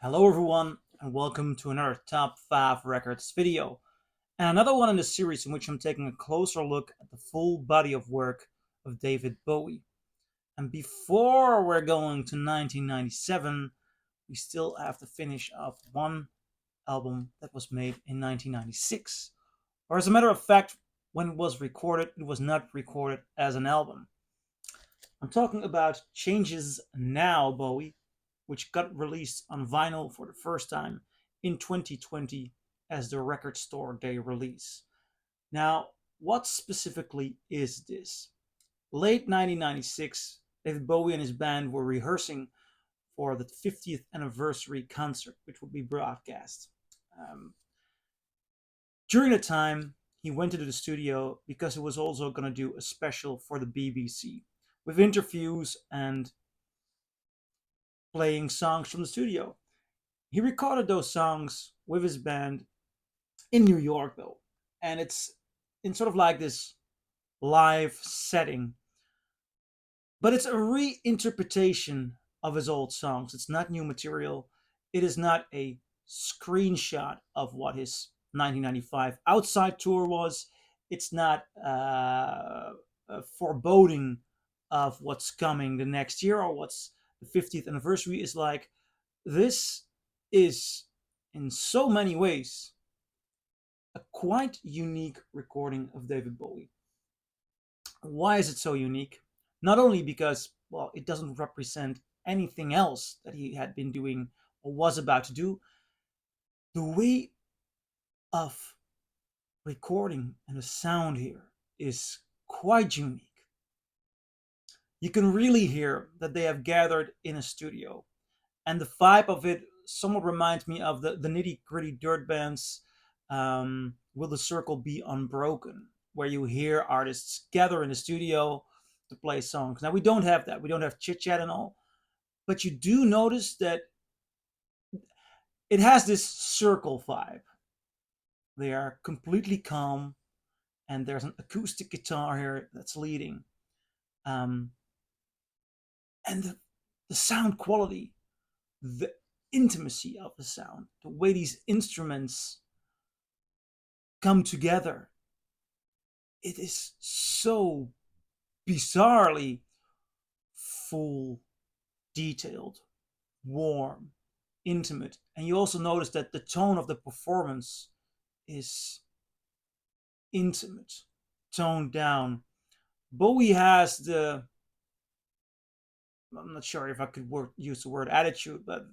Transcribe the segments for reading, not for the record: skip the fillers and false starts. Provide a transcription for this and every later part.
Hello everyone and welcome to another Top 5 Records video and another one in the series in which I'm taking a closer look at the full body of work of David Bowie. And before we're going to 1997, we still have to finish off one album that was made in 1996. Or as a matter of fact, when it was recorded, it was not recorded as an album. I'm talking about Changes Now Bowie, which got released on vinyl for the first time in 2020 as the Record Store Day release. Now, what specifically is this? Late 1996, David Bowie and his band were rehearsing for the 50th anniversary concert, which would be broadcast. Um, During the time, he went into the studio because he was also going to do a special for the BBC with interviews and playing songs from the studio. He recorded those songs with his band in New York, though, and it's in sort of like this live setting, but it's a reinterpretation of his old songs. It's not new material. It is not a screenshot of what his 1995 outside tour was. It's not a foreboding of what's coming the next year or what's the 50th anniversary is like. This is, in so many ways, a quite unique recording of David Bowie. Why is it so unique? Not only because, well, it doesn't represent anything else that he had been doing or was about to do, the way of recording and the sound here is quite unique. You can really hear that they have gathered in a studio, and the vibe of it somewhat reminds me of the nitty gritty dirt bands. Will the Circle Be Unbroken, where you hear artists gather in the studio to play songs. Now, we don't have that. We don't have chit chat and all. But you do notice that it has this circle vibe. They are completely calm, and there's an acoustic guitar here that's leading. Um, and the sound quality, the intimacy of the sound, the way these instruments come together, it is so bizarrely full, detailed, warm, intimate. And you also notice that the tone of the performance is intimate, toned down. Bowie has the, I'm not sure if I could use the word attitude, but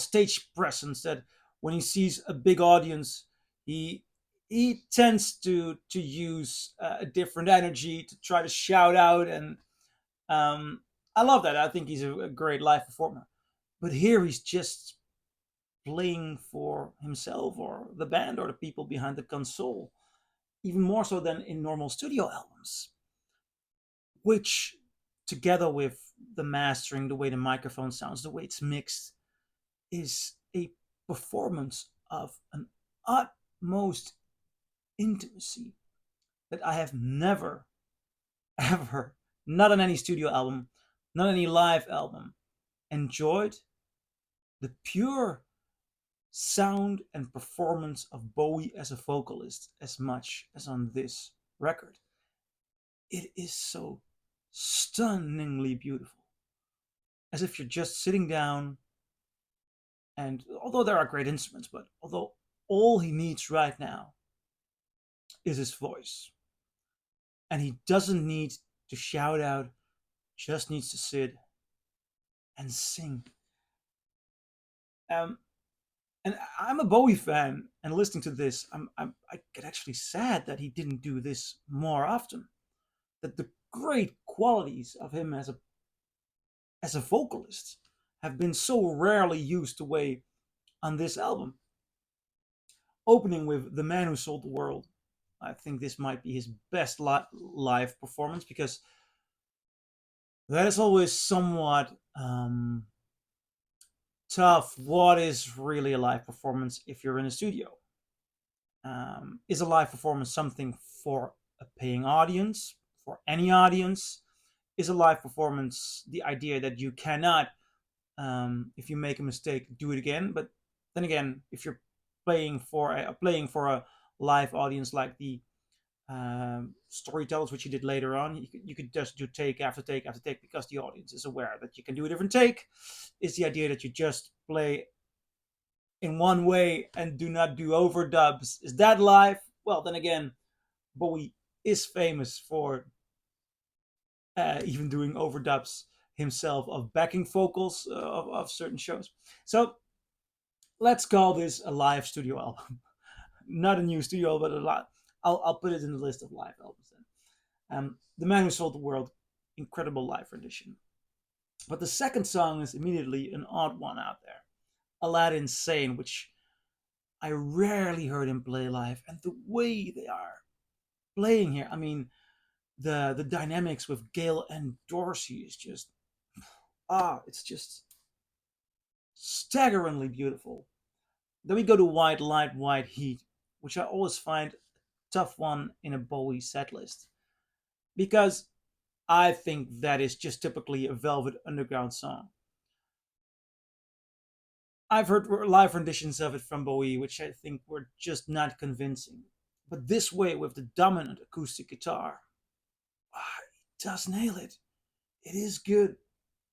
stage presence that when he sees a big audience, he he tends to use a different energy to try to shout out, and um, I love that. I think he's a great live performer. But here he's just playing for himself or the band or the people behind the console, even more so than in normal studio albums, which together with the mastering, the way the microphone sounds, the way it's mixed, is a performance of an utmost intimacy that I have never, ever, not on any studio album, not any live album, enjoyed the pure sound and performance of Bowie as a vocalist as much as on this record. It is so stunningly beautiful. As if you're just sitting down, and although there are great instruments, but although all he needs right now is his voice, and he doesn't need to shout out, just needs to sit and sing. Um, and I'm a Bowie fan, and listening to this, I get actually sad that he didn't do this more often. That the great qualities of him as a vocalist have been so rarely used away on this album. Opening with "The Man Who Sold the World," I think this might be his best live performance because that is always somewhat tough. What is really a live performance if you're in a studio? Is a live performance something for a paying audience, for any audience? Is a live performance the idea that you cannot If you make a mistake, do it again. But then again, if you're playing for a live audience like the storytellers, which you did later on, you could just do take after take after take because the audience is aware that you can do a different take. Is the idea that you just play in one way and do not do overdubs. Is that live? Well, then again, Bowie is famous for even doing overdubs himself of backing vocals of certain shows. So let's call this a live studio album. Not a new studio album, but a lot. I'll put it in the list of live albums then. The Man Who Sold the World, incredible live rendition. But the second song is immediately an odd one out there. Aladdin Sane, which I rarely heard him play live. And the way they are playing here, I mean, the dynamics with Gail and Dorsey is just it's just staggeringly beautiful. Then we go to White Light, White Heat, which I always find a tough one in a Bowie set list because I think that is just typically a Velvet Underground song. I've heard live renditions of it from Bowie, which I think were just not convincing. But this way, with the dominant acoustic guitar, it does nail it. It is good.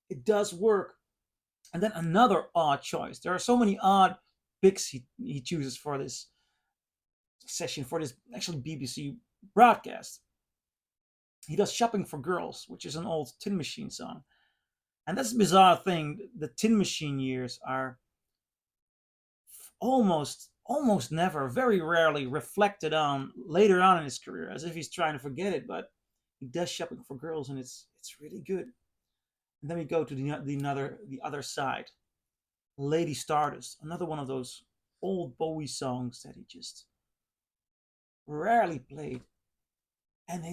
It does work. And then another odd choice. There are so many odd picks he chooses for this session, for this actually BBC broadcast. He does Shopping for Girls, which is an old Tin Machine song. And that's a bizarre thing. The Tin Machine years are almost never, very rarely reflected on later on in his career, as if he's trying to forget it. But he does Shopping for Girls, and it's really good. And then we go to the other side, Lady Stardust, another one of those old Bowie songs that he just rarely played, and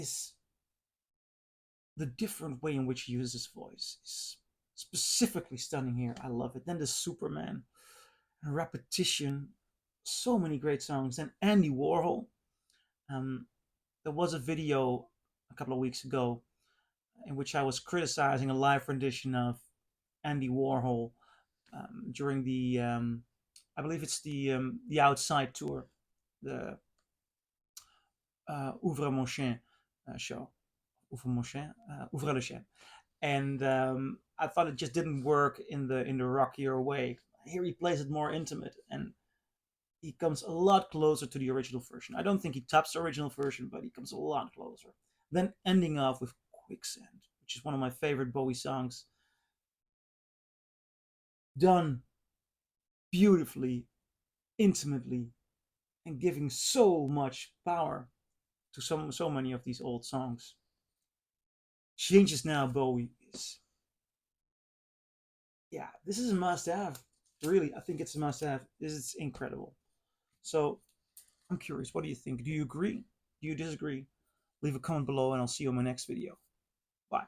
the different way in which he uses his voice is specifically stunning here. I love it. Then the Superman, Repetition, so many great songs. And Andy Warhol. There was a video a couple of weeks ago in which I was criticizing a live rendition of Andy Warhol during the I believe it's the Outside tour, the Ouvre mon chien show, Ouvre mon chien, Ouvre le chien, and I thought it just didn't work in the rockier way. Here he plays it more intimate, and he comes a lot closer to the original version. I don't think he tops the original version, but he comes a lot closer. Then ending off with Quicksand, which is one of my favorite Bowie songs, done beautifully, intimately, and giving so much power to so many of these old songs. Changes Now Bowie is, yeah, this is a must-have. Really, I think it's a must-have. This is incredible. So I'm curious, what do you think? Do you agree? Do you disagree? Leave a comment below, and I'll see you in my next video. Bye.